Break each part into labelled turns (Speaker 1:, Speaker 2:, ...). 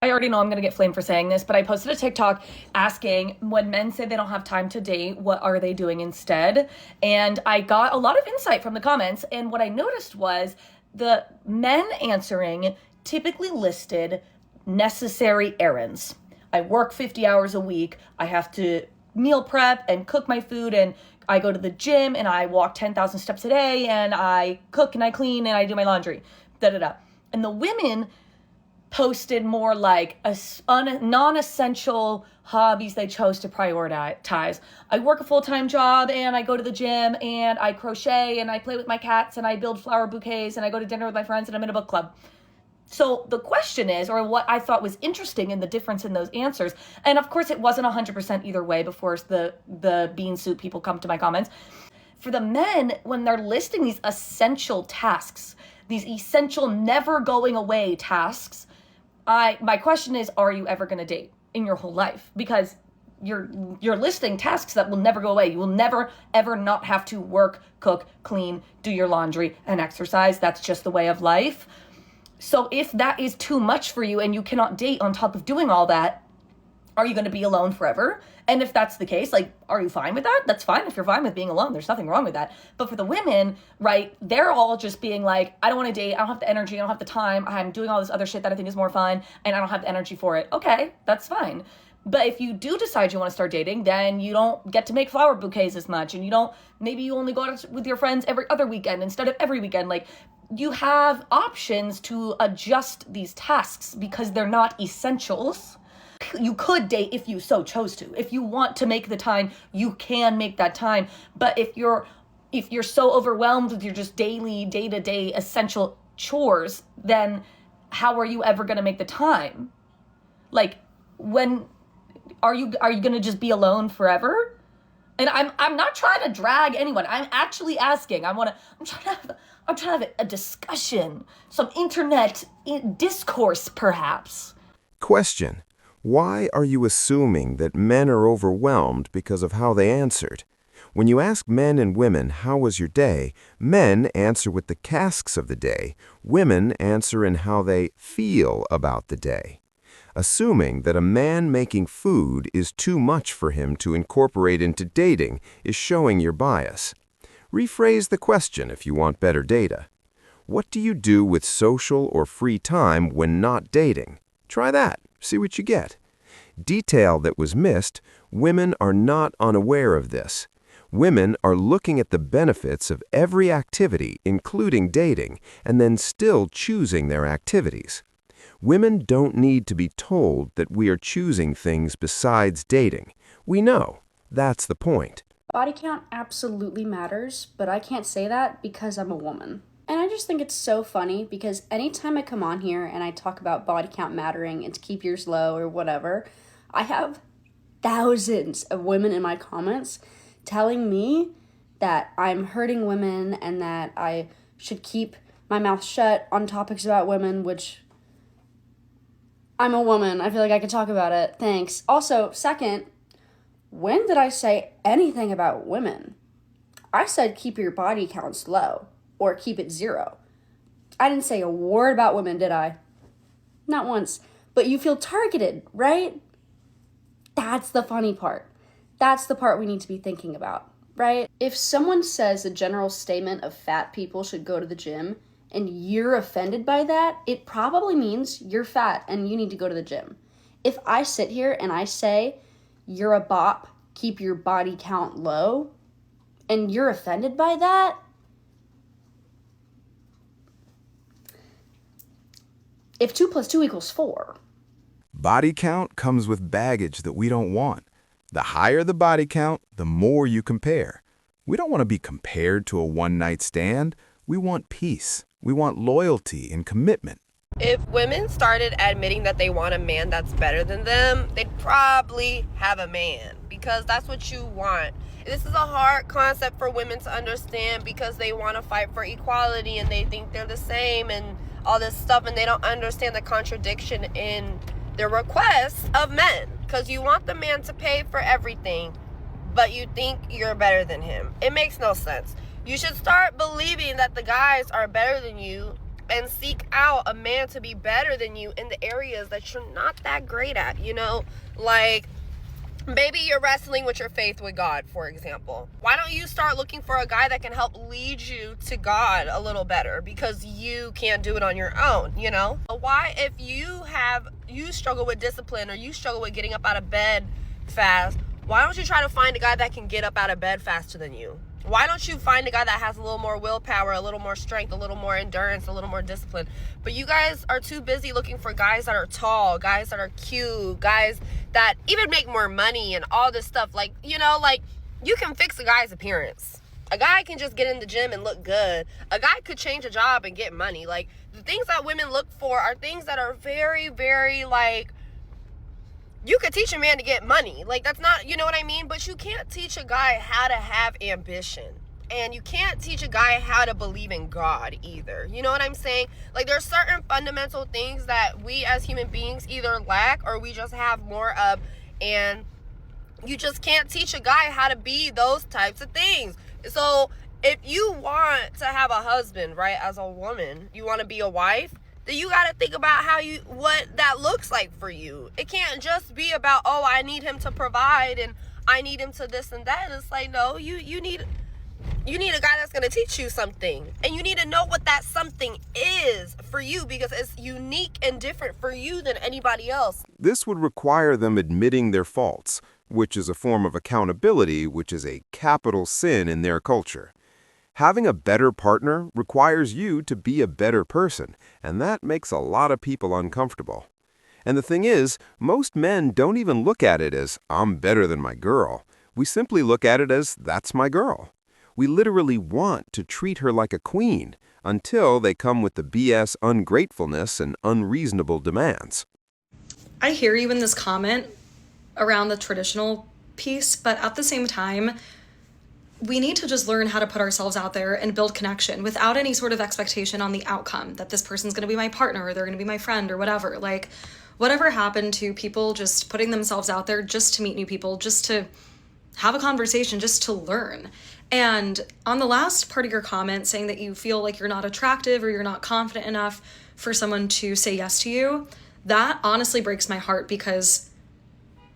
Speaker 1: I already know I'm going to get flamed for saying this, but I posted a TikTok asking when men say they don't have time to date, what are they doing instead? And I got a lot of insight from the comments. And what I noticed was the men answering typically listed necessary errands. I work 50 hours a week. I have to meal prep and cook my food, and I go to the gym and I walk 10,000 steps a day, and I cook and I clean and I do my laundry. And the women posted more like non-essential hobbies they chose to prioritize. I work a full-time job and I go to the gym and I crochet and I play with my cats and I build flower bouquets and I go to dinner with my friends and I'm in a book club. So the question is, or what I thought was interesting in the difference in those answers, and of course it wasn't 100% either way before the bean soup people come to my comments. For the men, when they're listing these essential tasks, these essential never going away tasks, my question is, are you ever going to date in your whole life? Because you're listing tasks that will never go away. You will never, ever not have to work, cook, clean, do your laundry, and exercise. That's just the way of life. So if that is too much for you and you cannot date on top of doing all that, are you going to be alone forever? And if that's the case, like, are you fine with that? That's fine. If you're fine with being alone, there's nothing wrong with that. But for the women, right, they're all just being like, I don't want to date. I don't have the energy. I don't have the time. I'm doing all this other shit that I think is more fun, and I don't have the energy for it. Okay, that's fine. But if you do decide you want to start dating, then you don't get to make flower bouquets as much, and maybe you only go out with your friends every other weekend instead of every weekend. Like, you have options to adjust these tasks because they're not essentials. You could date if you so chose to. If you want to make the time, you can make that time. But if you're so overwhelmed with your just daily, day-to-day essential chores, then how are you ever going to make the time? Like, when are you going to just be alone forever? And I'm not trying to drag anyone. I'm actually asking. I'm trying to have a discussion, some internet discourse, perhaps.
Speaker 2: Question: why are you assuming that men are overwhelmed because of how they answered? When you ask men and women, how was your day, men answer with the tasks of the day. Women answer in how they feel about the day. Assuming that a man making food is too much for him to incorporate into dating is showing your bias. Rephrase the question if you want better data. What do you do with social or free time when not dating? Try that. See what you get. Detail that was missed: women are not unaware of this. Women are looking at the benefits of every activity, including dating, and then still choosing their activities. Women don't need to be told that we are choosing things besides dating. We know. That's the point.
Speaker 3: Body count absolutely matters, but I can't say that because I'm a woman. And I just think it's so funny because anytime I come on here and I talk about body count mattering and to keep yours low or whatever, I have thousands of women in my comments telling me that I'm hurting women and that I should keep my mouth shut on topics about women, which I'm a woman. I feel like I can talk about it. Thanks. Also, second, when did I say anything about women? I said keep your body counts low or keep it 0. I didn't say a word about women, did I? Not once. But you feel targeted, right? That's the funny part. That's the part we need to be thinking about, right? If someone says a general statement of fat people should go to the gym and you're offended by that, it probably means you're fat and you need to go to the gym. If I sit here and I say, you're a bop, keep your body count low, and you're offended by that, if 2 + 2 = 4.
Speaker 2: Body count comes with baggage that we don't want. The higher the body count, the more you compare. We don't want to be compared to a one-night stand. We want peace. We want loyalty and commitment.
Speaker 4: If women started admitting that they want a man that's better than them, they'd probably have a man because that's what you want. This is a hard concept for women to understand because they want to fight for equality and they think they're the same and all this stuff, and they don't understand the contradiction in the requests of men because you want the man to pay for everything, but you think you're better than him. It makes no sense. You should start believing that the guys are better than you and seek out a man to be better than you in the areas that you're not that great at, you know? Like, maybe you're wrestling with your faith with God, for example. Why don't you start looking for a guy that can help lead you to God a little better, because you can't do it on your own, you know? Why, if you struggle with discipline, or you struggle with getting up out of bed fast, why don't you try to find a guy that can get up out of bed faster than you? Why don't you find a guy that has a little more willpower, a little more strength, a little more endurance, a little more discipline? But you guys are too busy looking for guys that are tall, guys that are cute, guys that even make more money and all this stuff. Like, you know, like, you can fix a guy's appearance. A guy can just get in the gym and look good. A guy could change a job and get money. Like, the things that women look for are things that are very, very, like, you could teach a man to get money. Like, that's not, you know what I mean? But you can't teach a guy how to have ambition. And you can't teach a guy how to believe in God either. You know what I'm saying? Like, there are certain fundamental things that we as human beings either lack or we just have more of. And you just can't teach a guy how to be those types of things. So if you want to have a husband, right, as a woman, you want to be a wife, then you got to think about what that looks like for you. It can't just be about, oh, I need him to provide and I need him to this and that. And it's like, no, you need a guy that's going to teach you something. And you need to know what that something is for you, because it's unique and different for you than anybody else.
Speaker 2: This would require them admitting their faults, which is a form of accountability, which is a capital sin in their culture. Having a better partner requires you to be a better person, and that makes a lot of people uncomfortable. And the thing is, most men don't even look at it as, I'm better than my girl. We simply look at it as, that's my girl. We literally want to treat her like a queen, until they come with the BS ungratefulness and unreasonable demands.
Speaker 5: I hear you in this comment around the traditional piece, but at the same time, we need to just learn how to put ourselves out there and build connection without any sort of expectation on the outcome that this person's going to be my partner or they're going to be my friend or whatever. Like, whatever happened to people just putting themselves out there just to meet new people, just to have a conversation, just to learn. And on the last part of your comment saying that you feel like you're not attractive or you're not confident enough for someone to say yes to you, that honestly breaks my heart, because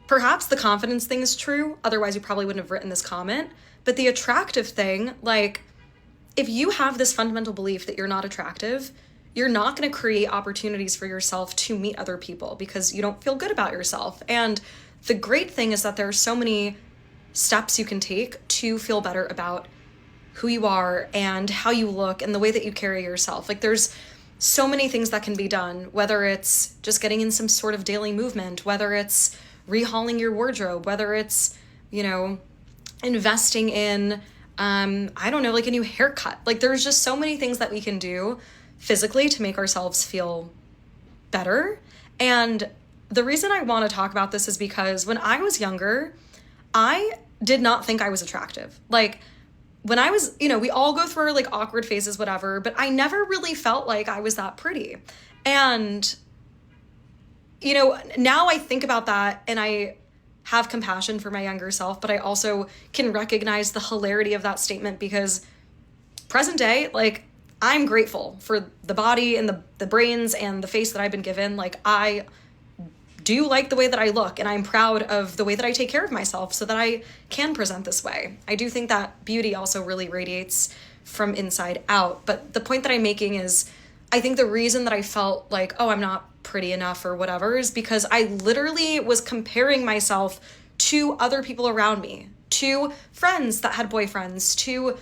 Speaker 5: perhaps the confidence thing is true. Otherwise, you probably wouldn't have written this comment. But the attractive thing, like, if you have this fundamental belief that you're not attractive, you're not going to create opportunities for yourself to meet other people because you don't feel good about yourself. And the great thing is that there are so many steps you can take to feel better about who you are and how you look and the way that you carry yourself. Like, there's so many things that can be done, whether it's just getting in some sort of daily movement, whether it's rehauling your wardrobe, whether it's, you know, investing in, I don't know, like a new haircut. Like, there's just so many things that we can do physically to make ourselves feel better. And the reason I want to talk about this is because when I was younger, I did not think I was attractive. Like, when I was, you know, we all go through like awkward phases, whatever, but I never really felt like I was that pretty. And, you know, now I think about that and I have compassion for my younger self, but I also can recognize the hilarity of that statement, because present day, like, I'm grateful for the body and the brains and the face that I've been given. Like, I do like the way that I look, and I'm proud of the way that I take care of myself so that I can present this way. I do think that beauty also really radiates from inside out. But the point that I'm making is, I think the reason that I felt like, oh, I'm not pretty enough or whatever is because I literally was comparing myself to other people around me, to friends that had boyfriends, to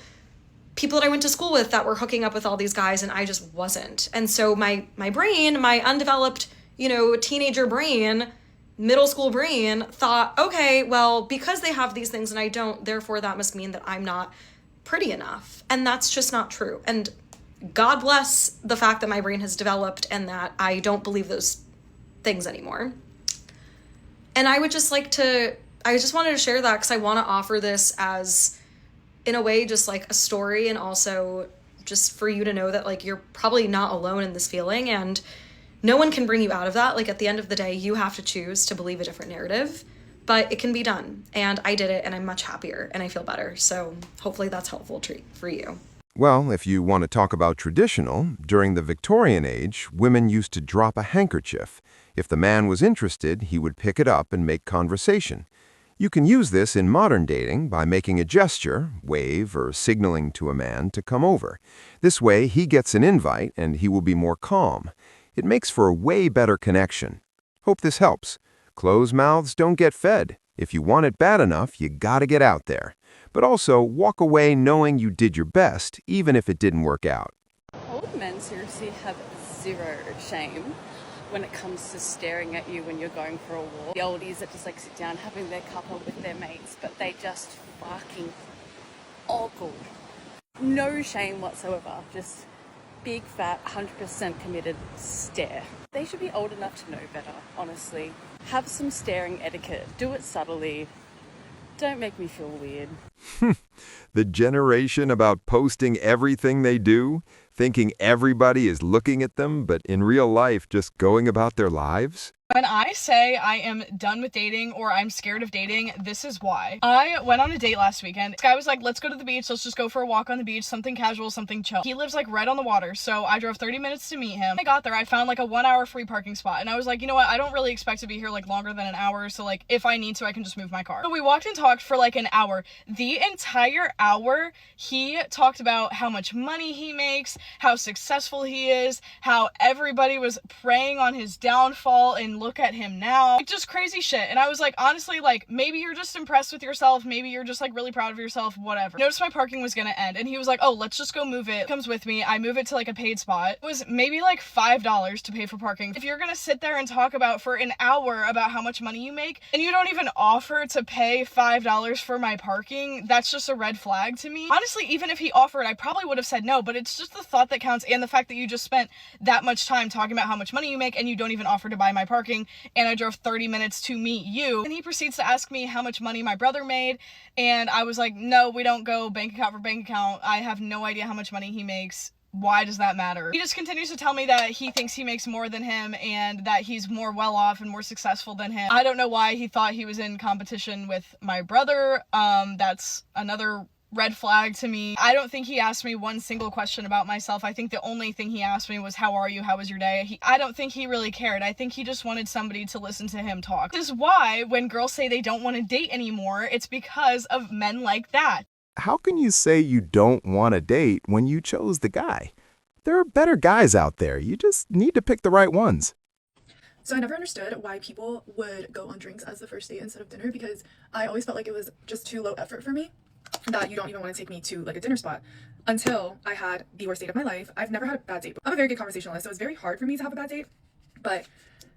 Speaker 5: people that I went to school with that were hooking up with all these guys, and I just wasn't. And so my brain, my undeveloped, you know, teenager brain, middle school brain thought, okay, well, because they have these things and I don't, therefore that must mean that I'm not pretty enough. And that's just not true. And God bless the fact that my brain has developed and that I don't believe those things anymore. And I just wanted to share that because I want to offer this as, in a way, just like a story, and also just for you to know that, like, you're probably not alone in this feeling, and no one can bring you out of that. Like, at the end of the day, you have to choose to believe a different narrative, but it can be done. And I did it, and I'm much happier and I feel better. So hopefully that's helpful for you.
Speaker 2: Well, if you want to talk about traditional, during the Victorian age, women used to drop a handkerchief. If the man was interested, he would pick it up and make conversation. You can use this in modern dating by making a gesture, wave, or signaling to a man to come over. This way, he gets an invite and he will be more calm. It makes for a way better connection. Hope this helps. Closed mouths don't get fed. If you want it bad enough, you gotta get out there. But also, walk away knowing you did your best, even if it didn't work out.
Speaker 6: Old men seriously have zero shame when it comes to staring at you when you're going for a walk. The oldies that just like sit down having their cuppa with their mates, but they just fucking ogle. No shame whatsoever, just big fat 100% committed stare. They should be old enough to know better, honestly. Have some staring etiquette, do it subtly. Don't make me feel weird.
Speaker 2: The generation about posting everything they do, thinking everybody is looking at them, but in real life just going about their lives?
Speaker 7: When I say I am done with dating or I'm scared of dating, this is why. I went on a date last weekend. This guy was like, let's go to the beach. Let's just go for a walk on the beach. Something casual, something chill. He lives like right on the water. So I drove 30 minutes to meet him. When I got there, I found like a 1 hour free parking spot. And I was like, you know what? I don't really expect to be here like longer than an hour. So like if I need to, I can just move my car. So we walked and talked for like an hour. The entire hour, he talked about how much money he makes, how successful he is, how everybody was preying on his downfall, and look at him now. Like, just crazy shit. And I was like, honestly, like, maybe you're just impressed with yourself. Maybe you're just like really proud of yourself, whatever. Noticed my parking was gonna end. And he was like, oh, let's just go move it. Comes with me. I move it to like a paid spot. It was maybe like $5 to pay for parking. If you're gonna sit there and talk about for an hour about how much money you make, and you don't even offer to pay $5 for my parking, that's just a red flag to me. Honestly, even if he offered, I probably would have said no, but it's just the thought that counts, and the fact that you just spent that much time talking about how much money you make and you don't even offer to buy my parking, and I drove 30 minutes to meet you. And he proceeds to ask me how much money my brother made, and I was like, no, we don't go bank account for bank account. I have no idea how much money he makes. Why does that matter? He just continues to tell me that he thinks he makes more than him and that he's more well off and more successful than him. I don't know why he thought he was in competition with my brother. That's another red flag to me. I don't think he asked me one single question about myself. I think the only thing he asked me was, how are you? How was your day? I don't think he really cared. I think he just wanted somebody to listen to him talk. This is why when girls say they don't want to date anymore, it's because of men like that.
Speaker 8: How can you say you don't want to date when you chose the guy? There are better guys out there. You just need to pick the right ones.
Speaker 9: So I never understood why people would go on drinks as the first date instead of dinner, because I always felt like it was just too low effort for me, that you don't even want to take me to like a dinner spot, until I had the worst date of my life. I've never had a bad date. I'm a very good conversationalist, so it's very hard for me to have a bad date. But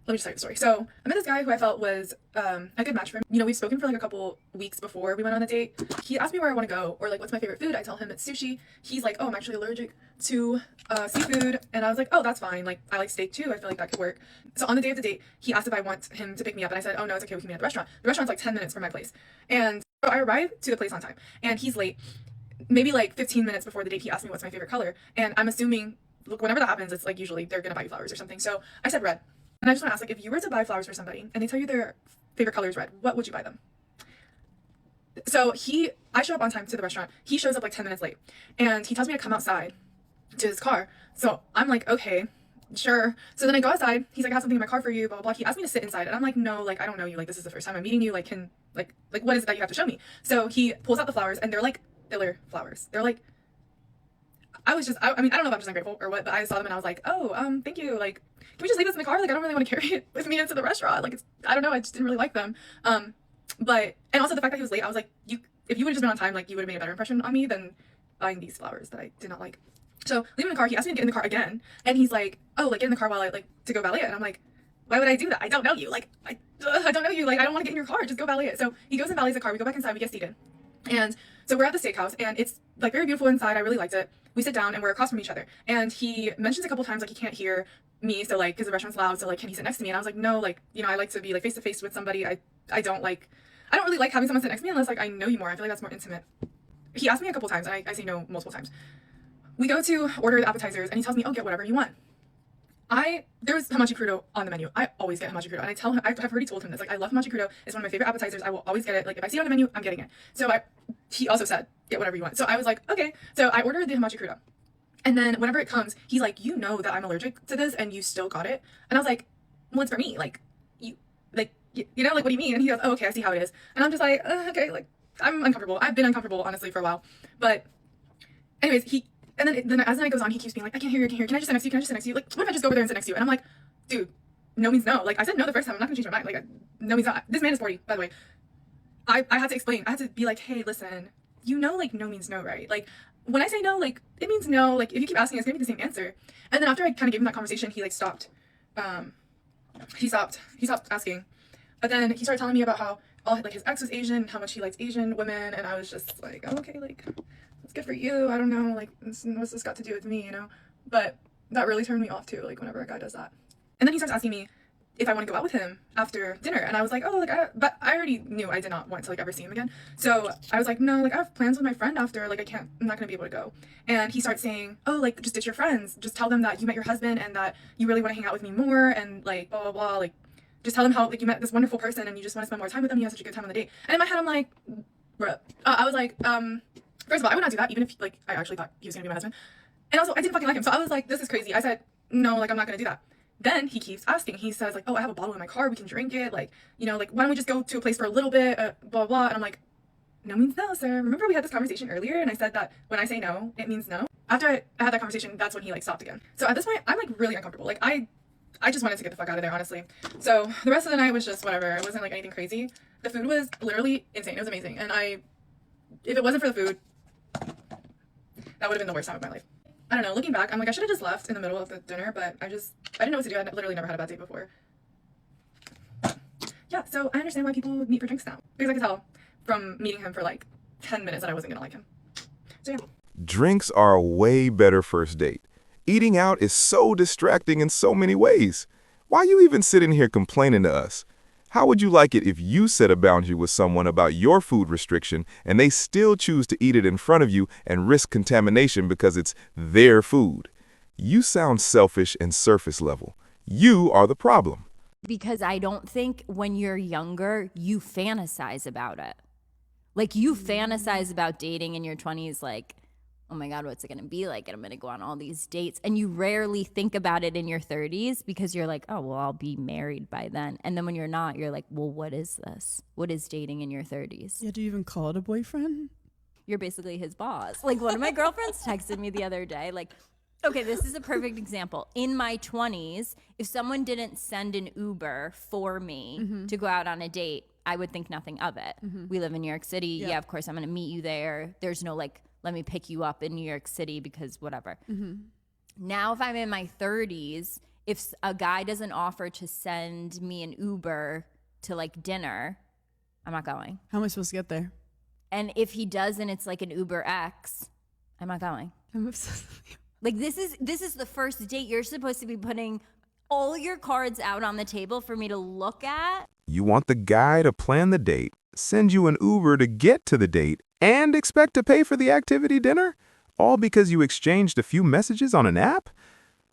Speaker 9: let me just tell you the story. So I met this guy who I felt was a good match for him. You know, we've spoken for like a couple weeks before we went on a date. He asked me where I want to go, or like what's my favorite food. I tell him it's sushi. He's like, oh, I'm actually allergic to seafood. And I was like, oh, that's fine. Like, I like steak too. I feel like that could work. So on the day of the date, he asked if I want him to pick me up, and I said, oh no, it's okay, we can meet at the restaurant. The restaurant's like 10 minutes from my place. And so I arrived to the place on time, and he's late. Maybe like 15 minutes before the date, he asked me what's my favorite color. And I'm assuming, look, whenever that happens, it's like usually they're gonna buy you flowers or something. So I said red. And I just want to ask, like, if you were to buy flowers for somebody and they tell you their favorite color is red, what would you buy them? So I show up on time to the restaurant. He shows up like 10 minutes late, and he tells me to come outside to his car. So I'm like, okay, sure. So then I go outside. He's like, I have something in my car for you, blah, blah, blah. He asked me to sit inside, and I'm like, no, like, I don't know you. Like, this is the first time I'm meeting you. Like, what is it that you have to show me? So he pulls out the flowers, and they're like filler flowers. They're like, I mean, I don't know if I'm just ungrateful or what, but I saw them and I was like, oh, thank you. Like, can we just leave this in the car? Like, I don't really want to carry it with me into the restaurant. Like, I don't know. I just didn't really like them. And also the fact that he was late, I was like, if you would have just been on time, like, you would have made a better impression on me than buying these flowers that I did not like. So leaving the car, he asked me to get in the car again. And he's like, oh, like, get in the car while I, like, to go valet it. And I'm like, why would I do that? I don't know you. Like, I don't know you. Like, I don't want to get in your car. Just go valet it. So he goes and valets the car. We go back inside. We get seated. And so we're at the steakhouse, and it's, like, very beautiful inside. I really liked it. We sit down, and we're across from each other. And he mentions a couple times, like, he can't hear me, so, like, because the restaurant's loud, so, like, can he sit next to me? And I was like, no, like, you know, I like to be, like, face-to-face with somebody. I don't really like having someone sit next to me unless, like, I know you more. I feel like that's more intimate. He asked me a couple times, and I say no multiple times. We go to order the appetizers, and he tells me, oh, get whatever you want. There's hamachi crudo on the menu. I always get hamachi crudo, and I tell him, I've already told him this, like, I love hamachi crudo. It's one of my favorite appetizers. I will always get it. Like, if I see it on the menu, I'm getting it. So he also said, get whatever you want. So I was like, okay. So I ordered the hamachi crudo. And then whenever it comes, he's like, you know that I'm allergic to this and you still got it. And I was like, well, it's for me. Like, you know, like, what do you mean? And he goes, oh, okay, I see how it is. And I'm just like, okay, like, I'm uncomfortable. I've been uncomfortable, honestly, for a while. But anyways, and then as the night goes on, he keeps being like, I can't hear you. Can I just sit next to you? Can I just sit next to you? Like, what if I just go over there and sit next to you? And I'm like, dude, no means no. Like, I said no the first time. I'm not gonna change my mind. Like, no means no. This man is 40, by the way. I had to explain. I had to be like, hey, listen, you know, like, no means no, right? Like, when I say no, like, it means no. Like, if you keep asking, it's gonna be the same answer. And then after I kind of gave him that conversation, he like stopped. He stopped asking. But then he started telling me about how like his ex was Asian, how much he likes Asian women, and I was just like, oh, okay, like, that's good for you. I don't know, like, what's this got to do with me, you know? But that really turned me off too, like, whenever a guy does that. And then he starts asking me if I want to go out with him after dinner, and I was like, oh, like, but I already knew I did not want to like ever see him again. So I was like, no, like, I have plans with my friend after, like, I'm not gonna be able to go. And he starts saying, oh, like, just ditch your friends, just tell them that you met your husband and that you really want to hang out with me more, and like, blah blah blah, like, just tell him how, like, you met this wonderful person and you just want to spend more time with them. You had such a good time on the date. And in my head, I'm like, bruh. I was like, first of all, I would not do that, even if, like, I actually thought he was gonna be my husband. And also, I didn't fucking like him. So I was like, this is crazy. I said, no, like, I'm not gonna do that. Then he keeps asking. He says, like, oh, I have a bottle in my car. We can drink it. Like, you know, like, why don't we just go to a place for a little bit, blah, blah. And I'm like, no means no, sir. Remember we had this conversation earlier and I said that when I say no, it means no? After I had that conversation, that's when he, like, stopped again. So at this point, I'm, like, really uncomfortable. Like, I just wanted to get the fuck out of there, honestly. So the rest of the night was just whatever. It wasn't like anything crazy. The food was literally insane. It was amazing. And if it wasn't for the food, that would have been the worst time of my life. I don't know. Looking back, I'm like, I should have just left in the middle of the dinner, but I didn't know what to do. I literally never had a bad day before. Yeah, so I understand why people meet for drinks now. Because I could tell from meeting him for like 10 minutes that I wasn't gonna like him. So yeah.
Speaker 8: Drinks are a way better first date. Eating out is so distracting in so many ways. Why are you even sitting here complaining to us? How would you like it if you set a boundary with someone about your food restriction and they still choose to eat it in front of you and risk contamination because it's their food? You sound selfish and surface level. You are the problem.
Speaker 10: Because I don't think when you're younger, you fantasize about it. Like, you fantasize about dating in your 20s, like, oh my God, what's it gonna be like? And I'm gonna go on all these dates. And you rarely think about it in your 30s because you're like, oh, well, I'll be married by then. And then when you're not, you're like, well, what is this? What is dating in your 30s?
Speaker 11: Yeah, do you even call it a boyfriend?
Speaker 10: You're basically his boss. Like, one of my girlfriends texted me the other day, like, okay, this is a perfect example. In my 20s, if someone didn't send an Uber for me to go out on a date, I would think nothing of it. We live in New York City. Yeah, of course, I'm gonna meet you there. There's no, like, let me pick you up in New York City because whatever. Now, if I'm in my 30s, if a guy doesn't offer to send me an Uber to, like, dinner, I'm not going.
Speaker 11: How am I supposed to get there?
Speaker 10: And if he does and it's like an Uber X, I'm not going.
Speaker 11: I'm obsessed with you.
Speaker 10: Like, this is the first date. You're supposed to be putting all your cards out on the table for me to look at.
Speaker 8: You want the guy to plan the date, send you an Uber to get to the date, and expect to pay for the activity dinner? All because you exchanged a few messages on an app?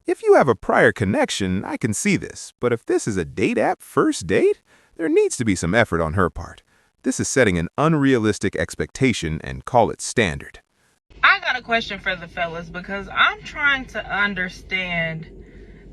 Speaker 8: If you have a prior connection, I can see this. But if this is a date app first date, there needs to be some effort on her part. This is setting an unrealistic expectation and call it standard.
Speaker 12: I got a question for the fellas because I'm trying to understand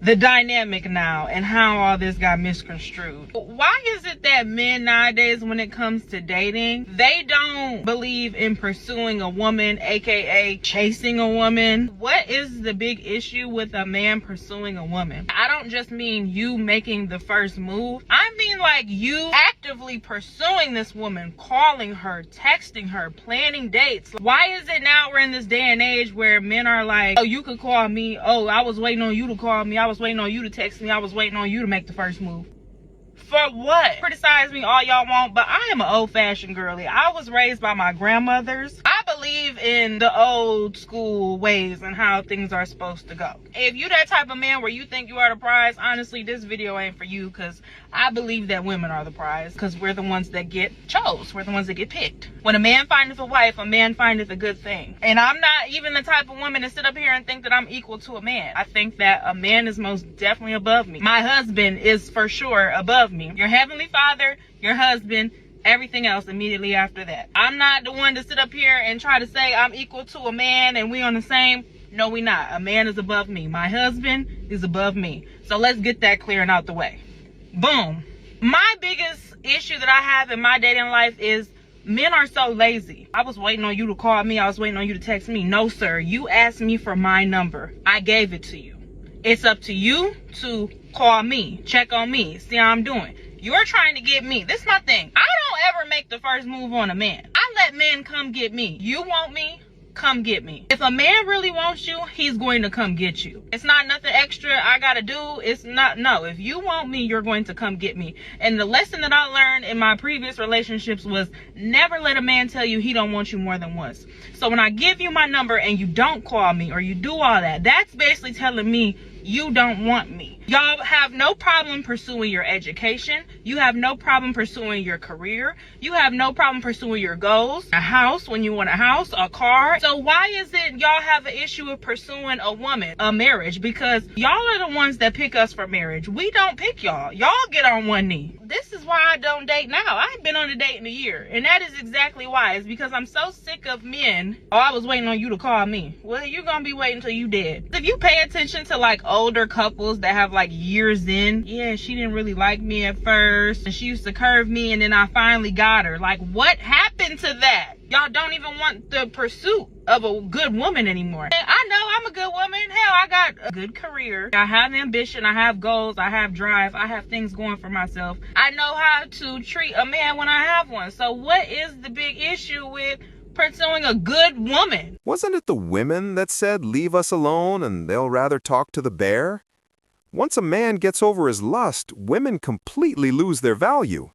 Speaker 12: the dynamic now and how all this got misconstrued. Why is it that men nowadays, when it comes to dating, they don't believe in pursuing a woman, aka chasing a woman? What is the big issue with a man pursuing a woman? I don't just mean you making the first move. I mean, like, you actively pursuing this woman, calling her, texting her, planning dates. Why is it now we're in this day and age where men are like, oh, you could call me, oh, I was waiting on you to call me, I was waiting on you to text me, I was waiting on you to make the first move? For what? Criticize me all y'all want, but I am an old-fashioned girly. I was raised by my grandmothers. I believe in the old school ways and how things are supposed to go. If you that type of man where you think you are the prize, honestly, this video ain't for you, because I believe that women are the prize, because we're the ones that get chose. We're the ones that get picked. When a man findeth a wife, a man findeth a good thing. And I'm not even the type of woman to sit up here and think that I'm equal to a man. I think that a man is most definitely above me. My husband is for sure above me. Your heavenly father, your husband, everything else immediately after that. I'm not the one to sit up here and try to say I'm equal to a man and we on the same. No, we not. A man is above me. My husband is above me. So let's get that clear and out the way. Boom. My biggest issue that I have in my dating life is men are so lazy. I was waiting on you to call me. I was waiting on you to text me. No, sir. You asked me for my number. I gave it to you. It's up to you to call me, check on me, see how I'm doing. You're trying to get me. This is my thing. I don't ever make the first move on a man. I let men come get me. You want me? Come get me. If a man really wants you, he's going to come get you. It's not nothing extra I gotta do. It's not, no. If you want me, you're going to come get me. And the lesson that I learned in my previous relationships was never let a man tell you he don't want you more than once. So when I give you my number and you don't call me or you do all that, that's basically telling me you don't want me. Y'all have no problem pursuing your education. You have no problem pursuing your career. You have no problem pursuing your goals. A house when you want a house, a car. So why is it y'all have an issue with pursuing a woman, a marriage? Because y'all are the ones that pick us for marriage. We don't pick y'all. Y'all get on one knee. This is why I don't date now. I ain't been on a date in a year. And that is exactly why. It's because I'm so sick of men. Oh, I was waiting on you to call me. Well, you're gonna be waiting till you dead. If you pay attention to like older couples that have like years in, yeah, she didn't really like me at first and she used to curve me and then I finally got her. Like, what happened to that? Y'all don't even want the pursuit of a good woman anymore. And I know I'm a good woman. Hell, I got a good career. I have ambition. I have goals. I have drive. I have things going for myself. I know how to treat a man when I have one. So what is the big issue with pursuing a good woman?
Speaker 2: Wasn't it the women that said, leave us alone and they'll rather talk to the bear? Once a man gets over his lust, women completely lose their value.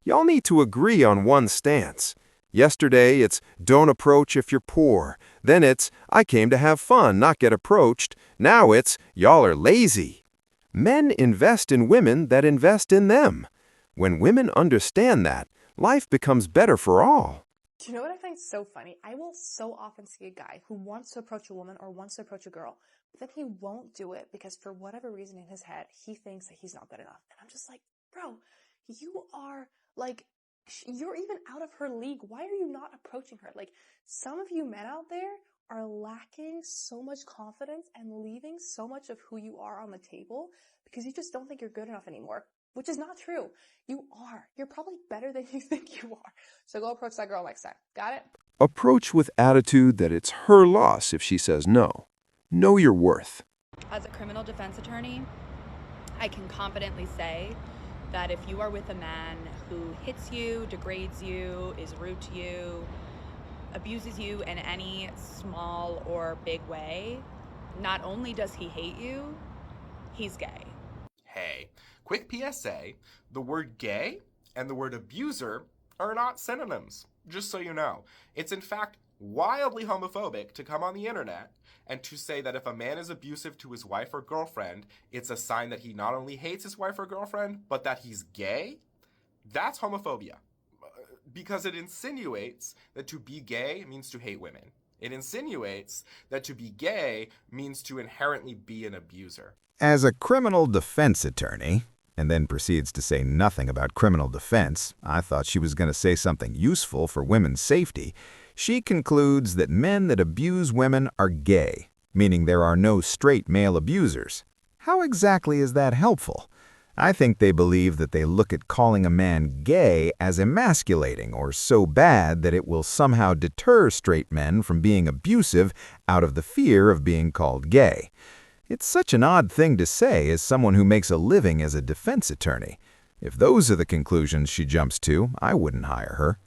Speaker 2: Y'all need to agree on one stance. Yesterday, it's don't approach if you're poor. Then it's I came to have fun, not get approached. Now it's y'all are lazy. Men invest in women that invest in them. When women understand that, life becomes better for all.
Speaker 13: Do you know what I find so funny? I will so often see a guy who wants to approach a woman or wants to approach a girl, but then he won't do it because for whatever reason in his head, he thinks that he's not good enough. And I'm just like, bro, you are like, you're even out of her league. Why are you not approaching her? Like, some of you men out there are lacking so much confidence and leaving so much of who you are on the table because you just don't think you're good enough anymore, which is not true. You are. You're probably better than you think you are. So go approach that girl next time. Got it?
Speaker 2: Approach with attitude that it's her loss if she says no. Know your worth.
Speaker 14: As a criminal defense attorney, I can confidently say that if you are with a man who hits you, degrades you, is rude to you, abuses you in any small or big way, not only does he hate you, he's gay.
Speaker 15: Hey, quick PSA, the word gay and the word abuser are not synonyms, just so you know. It's in fact wildly homophobic to come on the internet and to say that if a man is abusive to his wife or girlfriend, it's a sign that he not only hates his wife or girlfriend, but that he's gay. That's homophobia, because it insinuates that to be gay means to hate women. It insinuates that to be gay means to inherently be an abuser.
Speaker 16: As a criminal defense attorney, and then proceeds to say nothing about criminal defense, I thought she was going to say something useful for women's safety. She concludes that men that abuse women are gay, meaning there are no straight male abusers. How exactly is that helpful? I think they believe that they look at calling a man gay as emasculating or so bad that it will somehow deter straight men from being abusive out of the fear of being called gay. It's such an odd thing to say as someone who makes a living as a defense attorney. If those are the conclusions she jumps to, I wouldn't hire her.